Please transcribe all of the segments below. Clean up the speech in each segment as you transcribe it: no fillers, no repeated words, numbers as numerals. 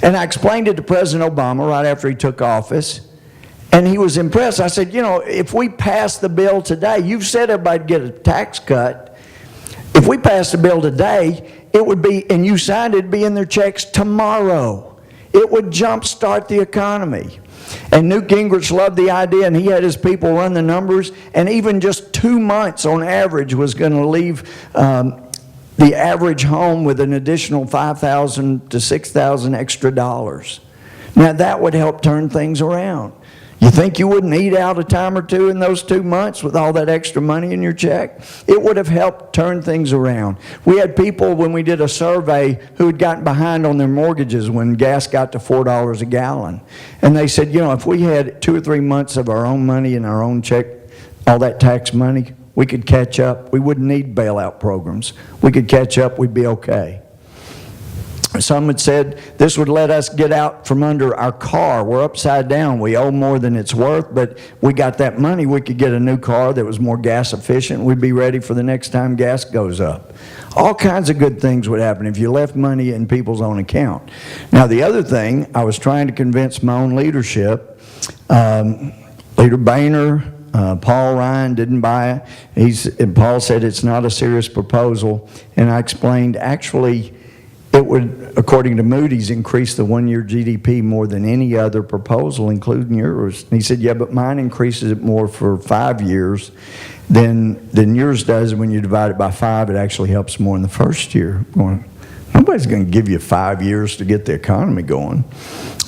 And I explained it to President Obama right after he took office, and he was impressed. I said, you know, if we pass the bill today, you've said everybody'd get a tax cut. If we pass the bill today, it would be, and you signed it, it'd be in their checks tomorrow. It would jumpstart the economy. And Newt Gingrich loved the idea, and he had his people run the numbers, and even just 2 months on average was going to leave the average home with an additional $5,000 to $6,000 extra dollars. Now that would help turn things around. You think you wouldn't eat out a time or two in those 2 months with all that extra money in your check? It would have helped turn things around. We had people, when we did a survey, who had gotten behind on their mortgages when gas got to $4 a gallon. And they said, you know, if we had 2 or 3 months of our own money in our own check, all that tax money, we could catch up. We wouldn't need bailout programs. We could catch up, we'd be okay. Some had said this would let us get out from under our car. We're upside down. We owe more than it's worth, but we got that money. We could get a new car that was more gas efficient. We'd be ready for the next time gas goes up. All kinds of good things would happen if you left money in people's own account. Now, the other thing, I was trying to convince my own leadership. Leader Boehner, Paul Ryan didn't buy it. Paul said it's not a serious proposal. And I explained, actually, it would, according to Moody's, increase the one-year GDP more than any other proposal, including yours. And he said, yeah, but mine increases it more for 5 years than yours does. When you divide it by 5, it actually helps more in the first year. Nobody's going to give you 5 years to get the economy going.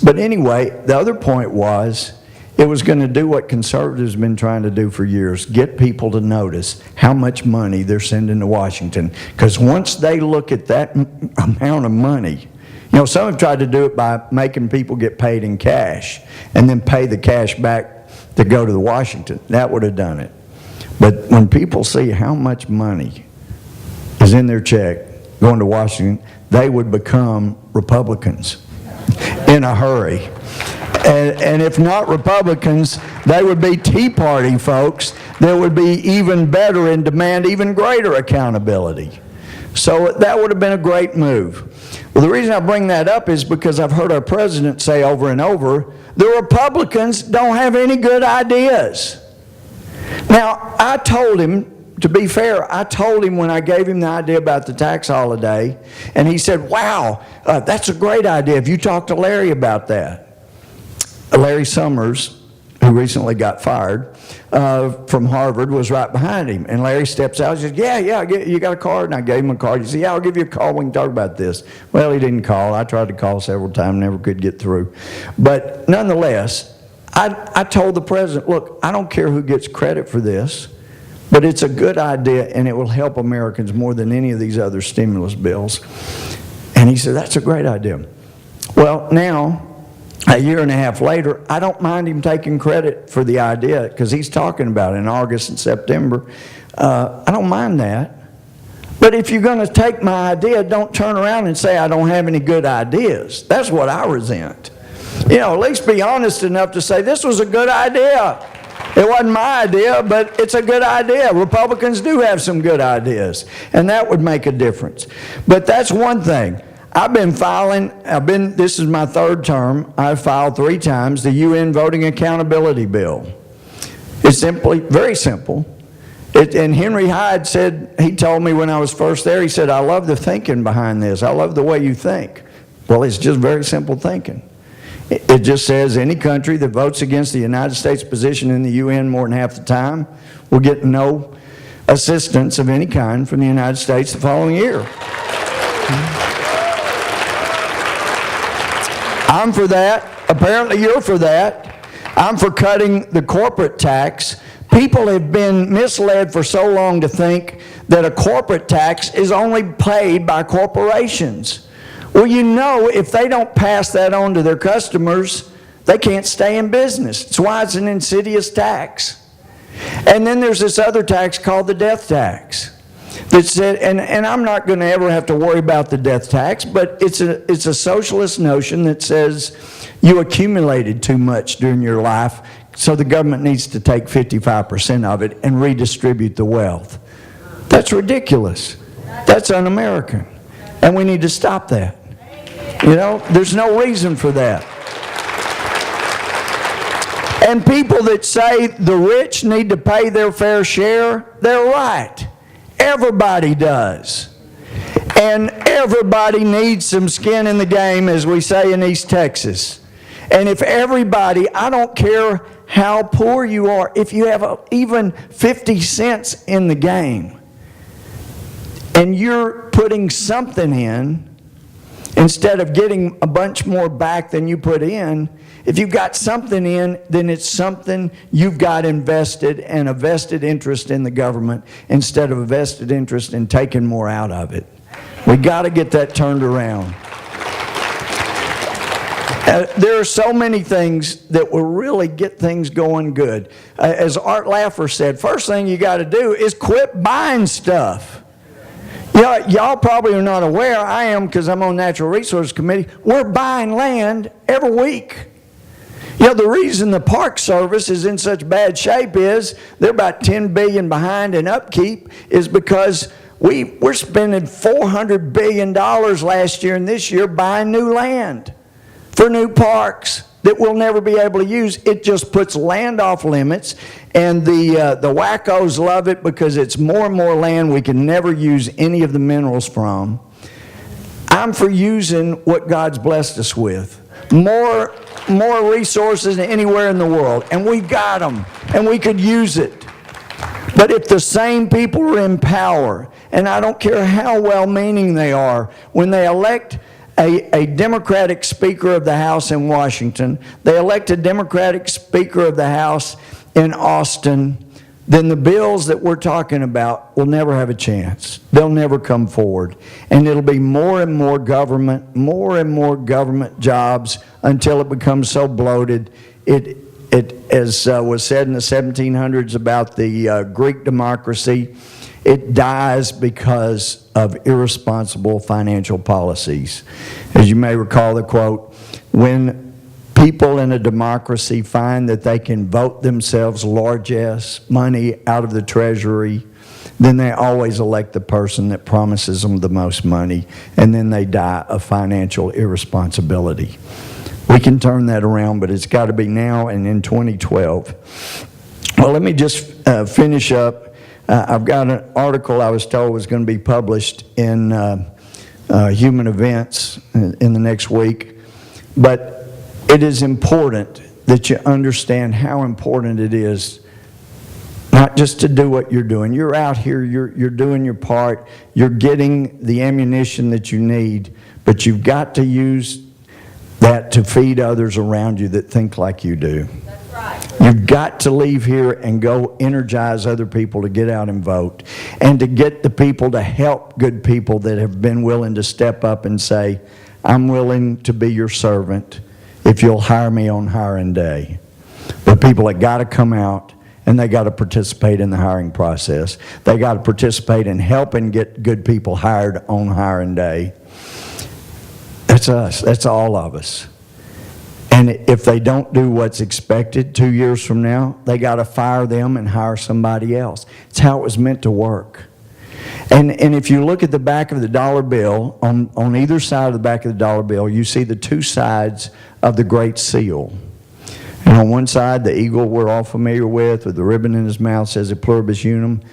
But anyway, the other point was, it was going to do what conservatives have been trying to do for years, get people to notice how much money they're sending to Washington. Because once they look at that amount of money, you know, some have tried to do it by making people get paid in cash and then pay the cash back to go to Washington. That would have done it. But when people see how much money is in their check going to Washington, they would become Republicans in a hurry. And if not Republicans, they would be Tea Party folks that would be even better and demand even greater accountability. So that would have been a great move. Well, the reason I bring that up is because I've heard our president say over and over, the Republicans don't have any good ideas. Now, I told him, to be fair, I told him when I gave him the idea about the tax holiday, and he said, wow, that's a great idea. Have you talked to Larry about that? Larry Summers, who recently got fired from Harvard, was right behind him. And Larry steps out and says, yeah, you got a card? And I gave him a card. He said, yeah, I'll give you a call. We can talk about this. Well, he didn't call. I tried to call several times, never could get through. But nonetheless, I told the president, look, I don't care who gets credit for this, but it's a good idea, and it will help Americans more than any of these other stimulus bills. And he said, that's a great idea. Well, now, a year and a half later, I don't mind him taking credit for the idea, because he's talking about it in August and September. I don't mind that. But if you're going to take my idea, don't turn around and say I don't have any good ideas. That's what I resent. You know, at least be honest enough to say this was a good idea. It wasn't my idea, but it's a good idea. Republicans do have some good ideas, and that would make a difference. But that's one thing. I've been filing, this is my third term, I've filed 3 times the UN Voting Accountability Bill. It's simply, very simple. And Henry Hyde said, he told me when I was first there, he said, I love the thinking behind this. I love the way you think. Well, it's just very simple thinking. It just says any country that votes against the United States position in the UN more than half the time will get no assistance of any kind from the United States the following year. I'm for that. Apparently you're for that. I'm for cutting the corporate tax. People have been misled for so long to think that a corporate tax is only paid by corporations. Well, you know, if they don't pass that on to their customers, they can't stay in business. That's why it's an insidious tax. And then there's this other tax called the death tax. That said, and I'm not going to ever have to worry about the death tax, but it's a socialist notion that says you accumulated too much during your life, so the government needs to take 55% of it and redistribute the wealth. That's ridiculous. That's un-American. And we need to stop that. You know, there's no reason for that. And people that say the rich need to pay their fair share, they're right. Everybody does. And everybody needs some skin in the game, as we say in East Texas. And if everybody, I don't care how poor you are, if you have even 50 cents in the game, and you're putting something in, instead of getting a bunch more back than you put in, if you've got something in, then it's something you've got invested, and a vested interest in the government instead of a vested interest in taking more out of it. We got to get that turned around. There are so many things that will really get things going good. As Art Laffer said, first thing you got to do is quit buying stuff. You know, y'all probably are not aware, I am because I'm on Natural Resources Committee, we're buying land every week. You know, the reason the Park Service is in such bad shape is they're about $10 billion behind in upkeep, is because we're spending $400 billion last year and this year buying new land for new parks that we'll never be able to use. It just puts land off limits, and the wackos love it because it's more and more land we can never use any of the minerals from. I'm for using what God's blessed us with. More resources than anywhere in the world, and we got them, and we could use it. But if the same people are in power, and I don't care how well-meaning they are, when they elect a Democratic Speaker of the House in Washington, they elect a Democratic Speaker of the House in Austin, then the bills that we're talking about will never have a chance. They'll never come forward. And it'll be more and more government jobs until it becomes so bloated. It as was said in the 1700s about the Greek democracy, it dies because of irresponsible financial policies. As you may recall the quote, when people in a democracy find that they can vote themselves largesse money out of the treasury, then they always elect the person that promises them the most money, and then they die of financial irresponsibility. We can turn that around, but it's got to be now and in 2012. Well, let me just finish up. I've got an article I was told was going to be published in Human Events in the next week, but it is important that you understand how important it is not just to do what you're doing. You're out here, you're doing your part, you're getting the ammunition that you need, but you've got to use that to feed others around you that think like you do. That's right. You've got to leave here and go energize other people to get out and vote, and to get the people to help good people that have been willing to step up and say, I'm willing to be your servant if you'll hire me on hiring day. But people that got to come out, and they got to participate in the hiring process. They got to participate in helping get good people hired on hiring day. That's us. That's all of us. And if they don't do what's expected 2 years from now, they got to fire them and hire somebody else. It's how it was meant to work. And if you look at the back of the dollar bill, on either side of the back of the dollar bill, you see the two sides of the Great Seal. And on one side, the eagle we're all familiar with the ribbon in his mouth, says a pluribus unum,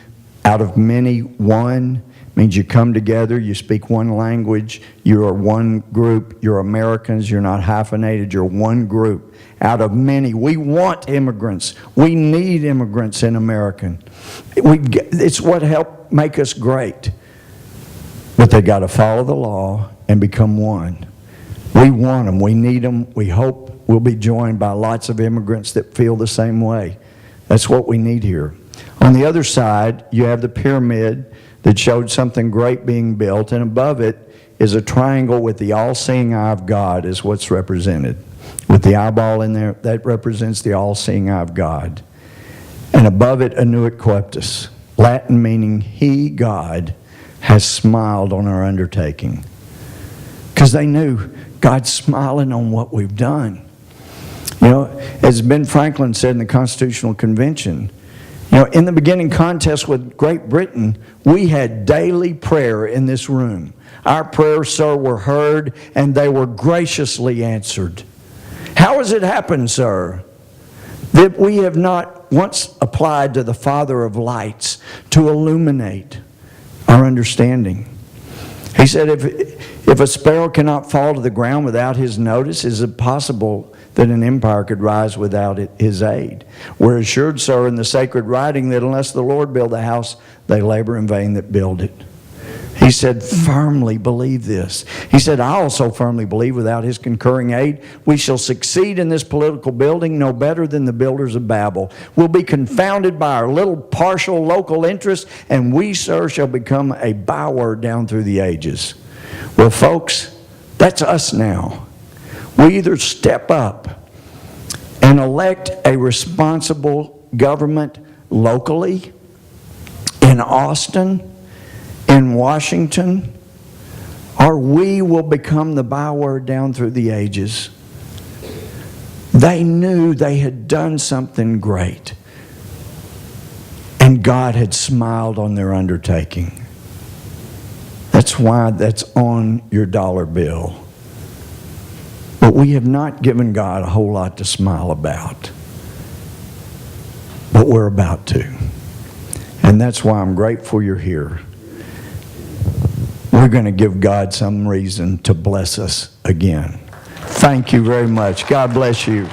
out of many, one. Means you come together, you speak one language, you're one group, you're Americans, you're not hyphenated, you're one group. Out of many. We want immigrants. We need immigrants in America. It's what helped make us great. But they got to follow the law and become one. We want them. We need them. We hope we'll be joined by lots of immigrants that feel the same way. That's what we need here. On the other side, you have the pyramid that showed something great being built, and above it is a triangle with the all-seeing eye of God is what's represented. With the eyeball in there, that represents the all-seeing eye of God. And above it, Annuit Coeptus, Latin meaning He, God, has smiled on our undertaking. Because they knew God's smiling on what we've done. You know, as Ben Franklin said in the Constitutional Convention, You know, in the beginning contest with Great Britain, we had daily prayer in this room. Our prayers, sir, were heard, and they were graciously answered. How has it happened, sir, that we have not once applied to the Father of lights to illuminate our understanding? He said, if a sparrow cannot fall to the ground without his notice, is it possible that an empire could rise without his aid? We're assured, sir, in the sacred writing that unless the Lord build a house, they labor in vain that build it. He said, firmly believe this. He said, I also firmly believe without his concurring aid, we shall succeed in this political building no better than the builders of Babel. We'll be confounded by our little partial local interests, and we, sir, shall become a byword down through the ages. Well, folks, that's us now. We either step up and elect a responsible government locally, in Austin, in Washington, or we will become the byword down through the ages. They knew they had done something great, and God had smiled on their undertaking. That's why that's on your dollar bill. But we have not given God a whole lot to smile about. But we're about to. And that's why I'm grateful you're here. We're going to give God some reason to bless us again. Thank you very much. God bless you.